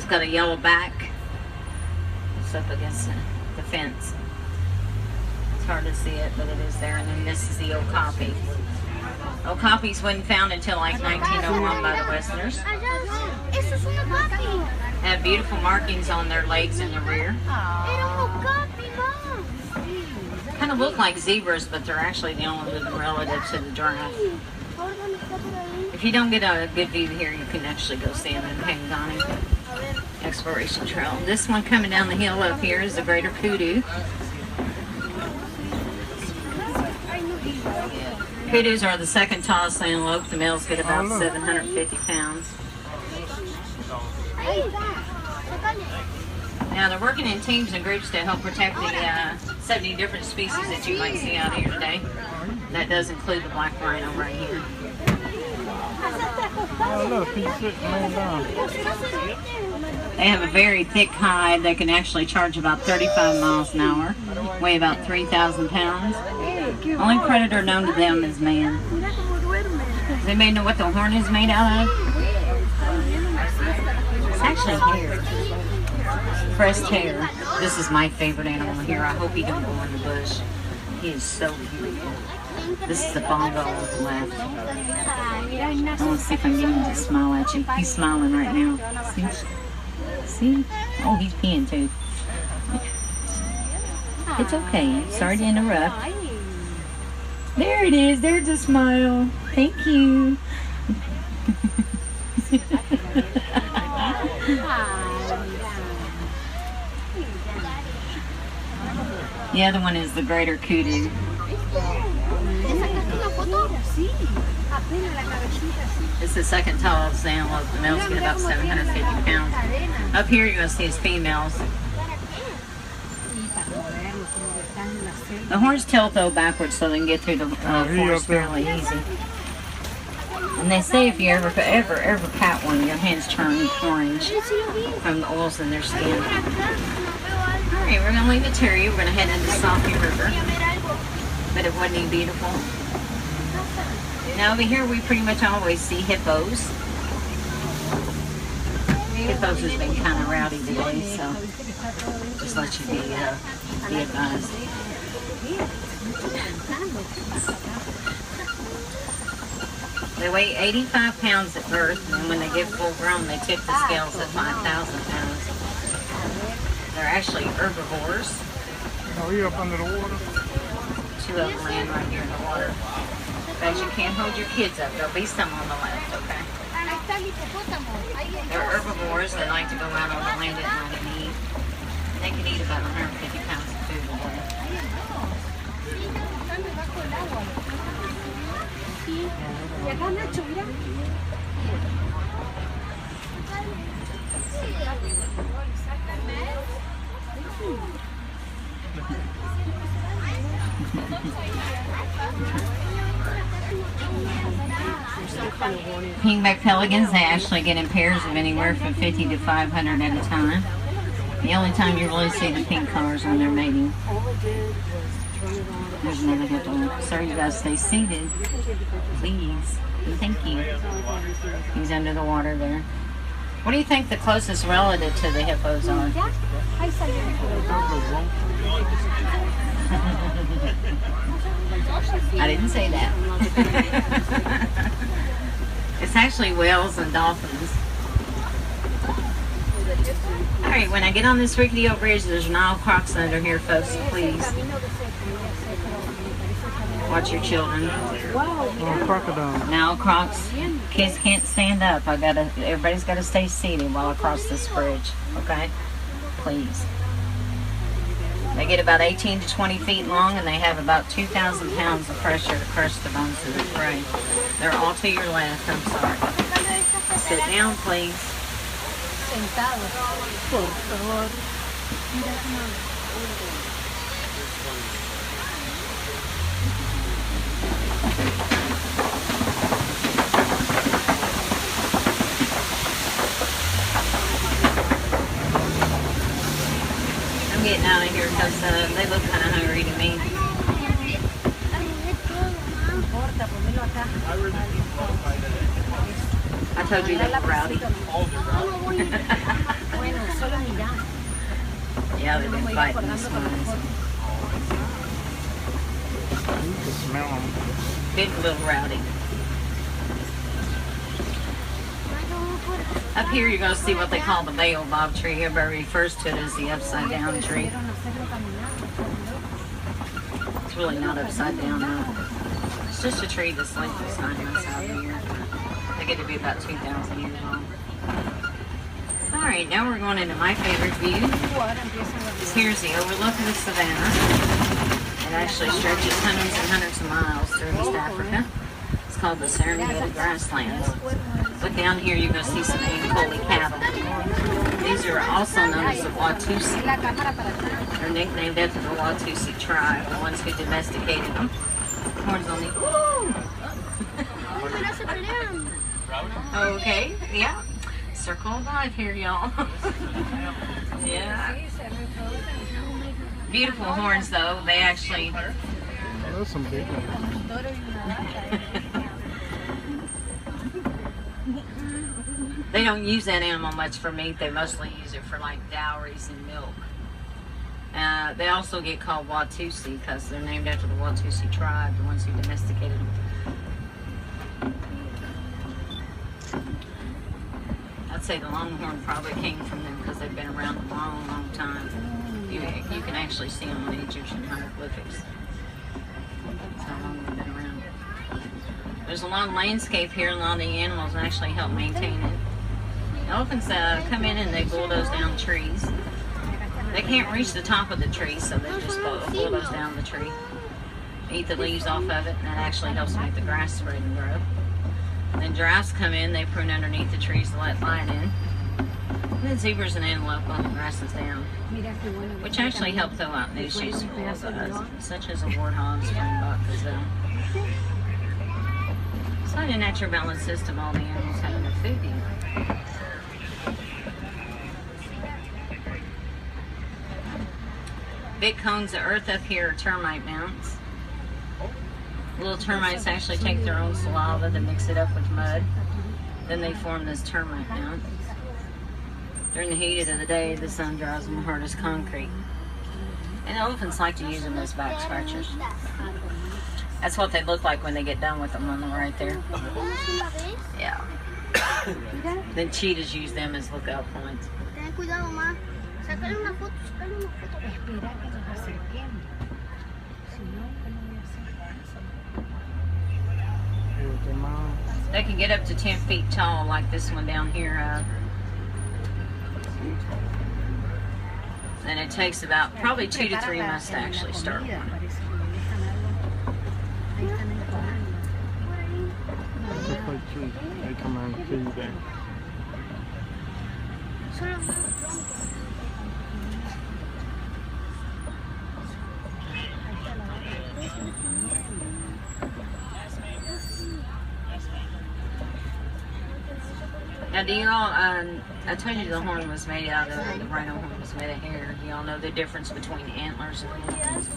It's got a yellow back. It's up against the fence. It's hard to see it, but it is there. And then this is the Okapi. Okapis wasn't found until like 1901 by the Westerners. Have beautiful markings on their legs and the rear. Kind of look like zebras, but they're actually the only living relative to the giraffe. If you don't get a good view here, you can actually go see them in Pangani Exploration Trail. This one coming down the hill up here is the Greater Kudu. Kudus are the second tallest antelope. The males get about 750 pounds. Now they're working in teams and groups to help protect the 70 different species that you might see out here today. That does include the black rhino right here. Oh, look, he's sitting laying down. They have a very thick hide. They can actually charge about 35 miles an hour, weigh about 3,000 pounds. Only predator known to them is man. Does anybody know what the horn is made out of? It's actually hair. Pressed hair. This is my favorite animal here. I hope he don't go in the bush. He is so beautiful. This is the bongo on the left. I want to see if I can get him to smile at you. He's smiling right now. See? See? Oh, he's peeing too. It's okay. Sorry to interrupt. There it is. There's a smile. Thank you. The other one is the Greater Kudu. It's the second tallest antelope. The males get about 750 pounds. Up here you're going to see his females. The horns tilt though backwards so they can get through the forest fairly easy. And they say if you ever pat one, your hands turn orange from the oils in their skin. Alright, we're going to leave it to you. We're going to head into Safi River. But it wasn't beautiful. Now over here we pretty much always see hippos. Hippos has been kind of rowdy today, so just let you be advised. They weigh 85 pounds at birth, and when they get full grown, they tip the scales at 5,000 pounds. They're actually herbivores. Oh, you up under the water? Two of them land right here in the water. But you can't hold your kids up. There'll be some on the left, okay? They're herbivores. They like to go out on the land at night and eat. They can eat about 150 pounds of food a day. Pingback pelicans, they actually get in pairs of anywhere from 50 to 500 at a time. The only time you really see the pink colors when they're mating. There's another hippo. Sir, you guys stay seated, please. Thank you. He's under the water there. What do you think the closest relative to the hippos are? I didn't say that. It's actually whales and dolphins. Alright, when I get on this rickety old bridge, there's Nile crocs under here, folks, so please watch your children. Oh, crocodile. Nile crocs. Kids can't stand up. Everybody's got to stay seated while I cross this bridge, okay? Please. They get about 18 to 20 feet long, and they have about 2,000 pounds of pressure to crush the bones of the prey. They're all to your left. I'm sorry. Sit down, please. Por favor. I'm getting out of here because they look kind of hungry to me. I told you they were rowdy. Yeah, they've been fighting this one. You can smell them. Big little rowdy. Up here you're going to see what they call the baobab tree. Everybody refers to it as the upside down tree. It's really not upside down though. It's just a tree that's like this 9 months out of the year. They get to be about 2,000 years old. Alright, now we're going into my favorite view. Here's the overlook of the savannah. It actually stretches hundreds and hundreds of miles through East Africa. It's called the Serengeti grasslands. But down here you're going to see some Ankole cattle. These are also known as the Watusi. They're nicknamed after the Watusi tribe, the ones who domesticated them. Horns on the... Okay, yeah. Circle of life here, y'all. Yeah. Beautiful horns, though. They actually... Oh, there's some big ones. They don't use that animal much for meat. They mostly use it for like dowries and milk. They also get called Watusi because they're named after the Watusi tribe, the ones who domesticated them. I'd say the longhorn probably came from them because they've been around a long, long time. You can actually see them on the Egyptian hieroglyphics. That's how long they've been around. There's a lot of landscape here, and a lot of the animals actually help maintain it. Elephants come in and they bulldoze down trees. They can't reach the top of the tree, so they just bulldoze down the tree. Eat the leaves off of it, and that actually helps make the grass spread and grow. Then giraffes come in, they prune underneath the trees to let light in. And then zebras and antelope on the grasses down, which actually help throw out nuisance such as a warthog, springbok, gazelle. It's not a natural balanced system, all the animals have enough food to eat. Big cones of earth up here are termite mounds. Little termites actually take their own saliva, they mix it up with mud. Then they form this termite mound. During the heat of the day, the sun dries them hard as concrete. And elephants like to use them as back scratchers. That's what they look like when they get done with them on the right there. Yeah. Then cheetahs use them as lookout points. They can get up to 10 feet tall, like this one down here. And it takes about probably 2 to 3 months to actually start one. Just like trees. They come out and feed there. Now, do you all, I told you the horn was made out of, the rhino horn was made of hair. Do y'all know the difference between antlers and horns?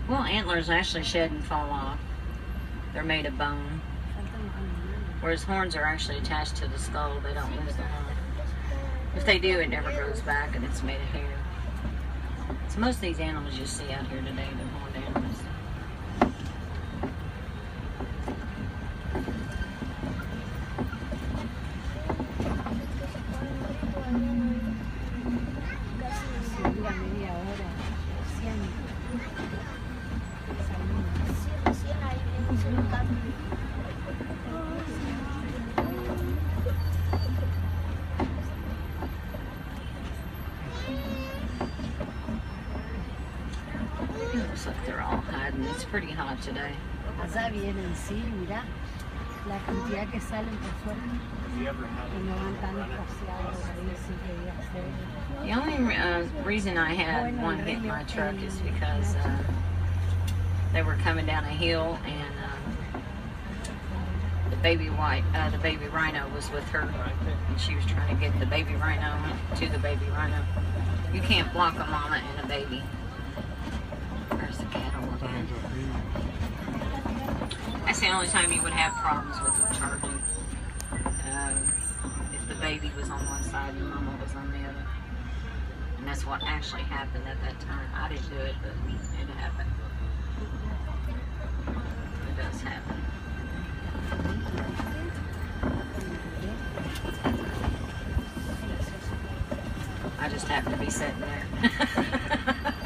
Well, antlers actually shed and fall off. They're made of bone. Whereas horns are actually attached to the skull. They don't lose the horn. If they do, it never grows back, and it's made of hair. So most of these animals you see out here today, they're horned animals. Looks like they're all hiding. It's pretty hot today. Allá vienen, sí, mira la cantidad que salen por fuera y no van tan espaciados ahí, sí que hacer. The only reason I had one hit my truck is because they were coming down a hill and the baby rhino was with her, and she was trying to get the baby rhino to the baby rhino. You can't block a mama and a baby. There's the cattle again. That's the only time you would have problems with them charging. If the baby was on one side and Mama was on the other. And that's what actually happened at that time. I didn't do it, but it happened. It does happen. I just happened to be sitting there.